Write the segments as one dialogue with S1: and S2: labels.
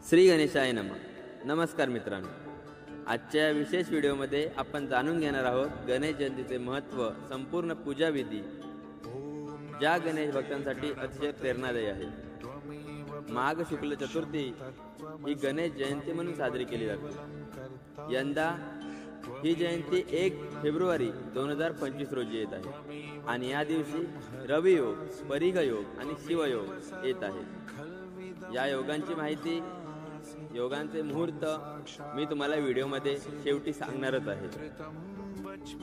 S1: श्री गणेशाय नमः. नमस्कार मित्रांनो, आजच्या या विशेष व्हिडिओमध्ये आपण जाणून घेणार आहोत गणेश जयंतीचे महत्त्व, संपूर्ण पूजाविधी, ज्या गणेश भक्तांसाठी अतिशय प्रेरणादायी आहे. माघ शुक्ल चतुर्थी ही गणेश जयंती म्हणून साजरी केली जाते. यंदा ही जयंती 1 फेब्रुवारी 2025 रोजी येत आहे आणि या दिवशी रवियोग, परिघ योग आणि शिवयोग येत आहे. या योगांची माहिती, योगांचे मुहूर्त मी तुम्हाला व्हिडिओमध्ये शेवटी सांगणारच आहे.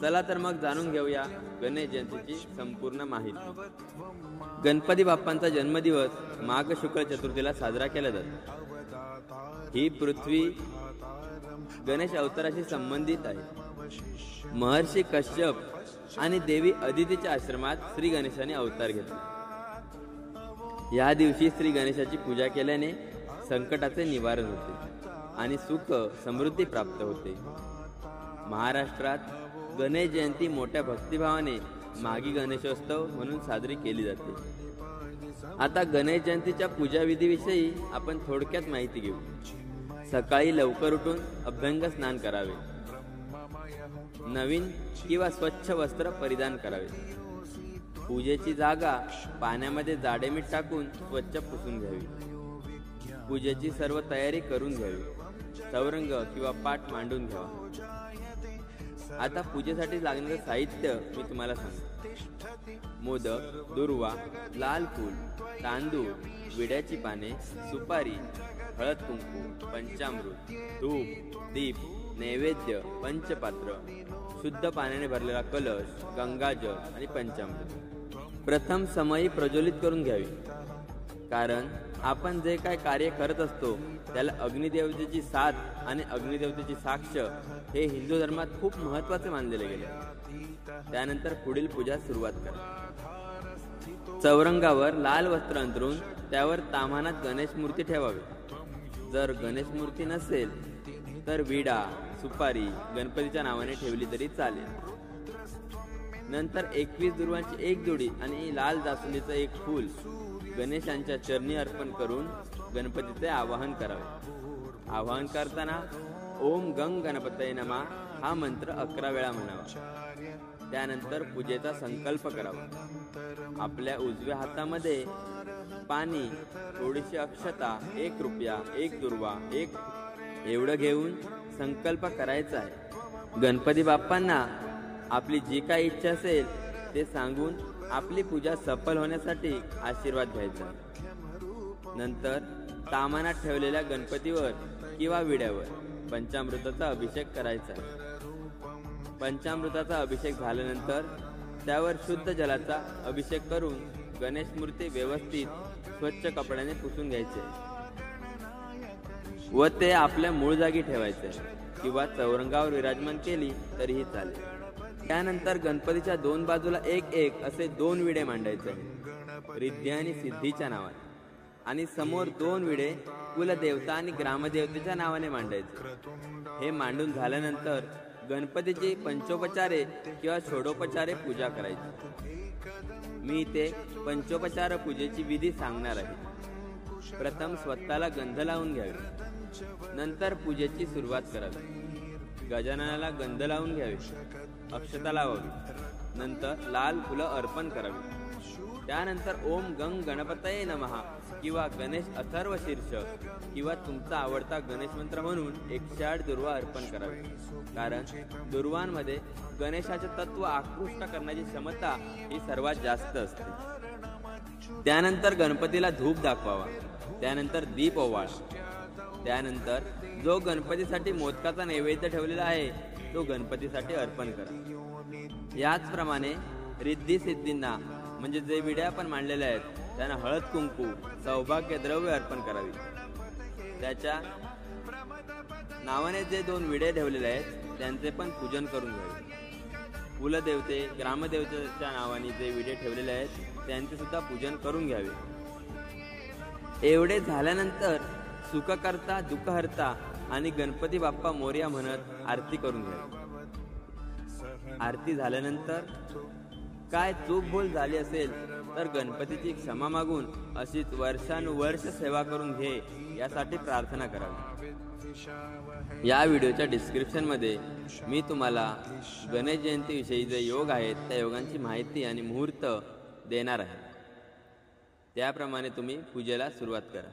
S1: चला तर मग जाणून घेऊया गणेश जयंतीची संपूर्ण माहिती. गणपती बाप्पांचा जन्मदिवस माघ शुक्ल चतुर्थीला साजरा केला जातो. ही पृथ्वी गणेश अवताराशी संबंधित आहे. महर्षी कश्यप आणि देवी अदितीच्या आश्रमात श्री गणेशाने अवतार घेतला. या दिवशी श्री गणेशाची पूजा केल्याने संकटाचे निवारण होते आणि सुख समृद्धी प्राप्त होते. महाराष्ट्रात गणेश जयंती मोठ्या भक्तिभावाने माघी गणेशोत्सव म्हणून साजरी केली जाते. आता गणेश जयंतीच्या पूजाविधीविषयी आपण थोडक्यात माहिती घेऊ. सकाळी लवकर उठून अभ्यंग स्नान करावे. नवीन किंवा स्वच्छ वस्त्र परिधान करावे. पूजेची जागा पाण्यामध्ये जाडे मीठ टाकून स्वच्छ पुसून घ्यावी. पूजेची सर्व तयारी करून घ्यावी. चौरंग किंवा पाट मांडून घ्यावा. आता पूजेसाठी लागणारे साहित्य मी तुम्हाला सांगतो. मोदक, दुर्वा, लाल फूल, तांदूळ, विड्याची पाने, सुपारी, हळद कुंकू, पंचामृत, धूप, दीप, नैवेद्य, पंचपात्र, शुद्ध पाण्याने भरलेला कलश, गंगाजल आणि पंचामृत. प्रथम समई प्रज्वलित करून घ्यावी, कारण आपण जे काय कार्य करत असतो त्याला अग्निदेवतेची साथ आणि अग्निदेवतेची साक्ष हे हिंदू धर्मात खूप महत्त्वाचे मानले गेले. त्यानंतर पुढील पूजा सुरुवात करा. चौरंगावर लाल वस्त्र अंथरून त्यावर ताम्हाणात गणेश मूर्ती ठेवावी. जर गणेश मूर्ती नसेल तर विडा, सुपारी गणपतीच्या नावाने ठेवली तरी चालेल. नंतर 21 दुर्वांची एक जोडी आणि लाल जास्वंदीचं एक फूल गणेशांच्या चरणी अर्पण करून गणपतीचे आवाहन करावे. आवाहन करताना ओम गंग गणपतये नमः हा मंत्र 11 वेळा म्हणावा. त्यानंतर पूजेचा संकल्प करावा. आपल्या उजव्या हातामध्ये पाणी, थोडीशी अक्षता, 1 रुपया, 1 दुर्वा, 1 एवढं घेऊन संकल्प करायचा आहे. गणपती बाप्पांना आपली जी काही इच्छा असेल ते सांगून आपली पूजा सफल होण्यासाठी आशीर्वाद घ्यायचा. नंतर ताम्हाणात ठेवलेल्या गणपतीवर किंवा विड्यावर पंचामृताचा अभिषेक करायचा. पंचामृताचा अभिषेक झाल्यानंतर त्यावर शुद्ध जलाचा अभिषेक करून गणेश मूर्ती व्यवस्थित स्वच्छ कपड्याने पुसून घ्यायचे व ते आपल्या मूळ जागी ठेवायचे किंवा चौरंगावर विराजमान केली तरीही चालेल. त्यानंतर गणपतीच्या 2 बाजूला 1-1 असे 2 विडे मांडायचे रिद्धी आणि सिद्धीच्या नावाने, आणि समोर 2 विडे कुलदेवता आणि ग्रामदेवतेच्या नावाने मांडायचे. हे मांडून झाल्यानंतर गणपतीची पंचोपचारे किंवा षोडोपचारे पूजा करायची. मी इथे पंचोपचार पूजेची विधी सांगणार आहे. प्रथम स्वतःला गंध लावून घ्यावे. नंतर पूजेची सुरुवात करावी. गजाननाला गंध लावून घ्यावे. अक्षता लावावी. नंतर लाल फुलं अर्पण करावी. त्यानंतर ओम गंग गणपतये नमः किंवा गणेश अथर्व शीर्ष किंवा तुमचा आवडता गणेश मंत्र म्हणून 108 दुर्वा अर्पण करावी, कारण दुर्वांमध्ये गणेशाचे तत्व आकृष्ट करण्याची क्षमता ही सर्वात जास्त असते. त्यानंतर गणपतीला धूप दाखवावा. त्यानंतर दीप ओवाळा. त्यानंतर जो गणपतीसाठी मोदकाचा नैवेद्य ठेवलेला आहे तो गणपतीसाठी अर्पण करा. याचप्रमाणे रिद्धी सिद्धींना, म्हणजे जे विड्या आपण मांडलेल्या आहेत त्यांना हळद कुंकू, सौभाग्य द्रव्य अर्पण करावी. त्याच्या नावाने जे 2 विडे ठेवलेले आहेत त्यांचे पण पूजन करून घ्यावे. कुलदेवते, ग्रामदेवतेच्या नावाने जे विडे ठेवलेले आहेत त्यांचे सुद्धा पूजन करून घ्यावे. एवढे झाल्यानंतर सुखकर्ता, दुःखहर्ता आणि गणपती बाप्पा मोरया म्हणत आरती करून घ्यावी. आरती झाल्यानंतर काय चूक भूल झाली असेल तर गणपतीची क्षमा मागून अशीच वर्षानुवर्ष सेवा करून घे यासाठी प्रार्थना करावी. या व्हिडिओच्या डिस्क्रिप्शनमध्ये मी तुम्हाला गणेश जयंतीविषयी जे योग आहेत त्या योगांची माहिती आणि मुहूर्त देणार आहे. त्याप्रमाणे तुम्ही पूजेला सुरुवात करा.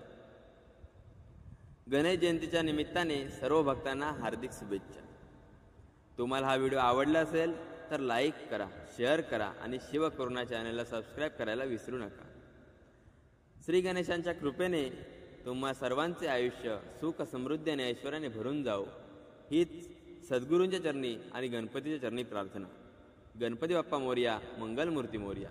S1: गणेश जयंतीच्या निमित्ताने सर्व भक्तांना हार्दिक शुभेच्छा. तुम्हाला हा व्हिडिओ आवडला असेल तर लाईक करा, शेअर करा आणि शिवकरुणा चॅनलला सबस्क्राईब करायला विसरू नका. श्री गणेशांच्या कृपेने तुम्हा सर्वांचे आयुष्य सुख, समृद्धी आणि ऐश्वर्याने भरून जाओ हीच सद्गुरूंच्या चरणी आणि गणपतीच्या चरणी प्रार्थना. गणपती बाप्पा मोरया, मंगलमूर्ती मोरया.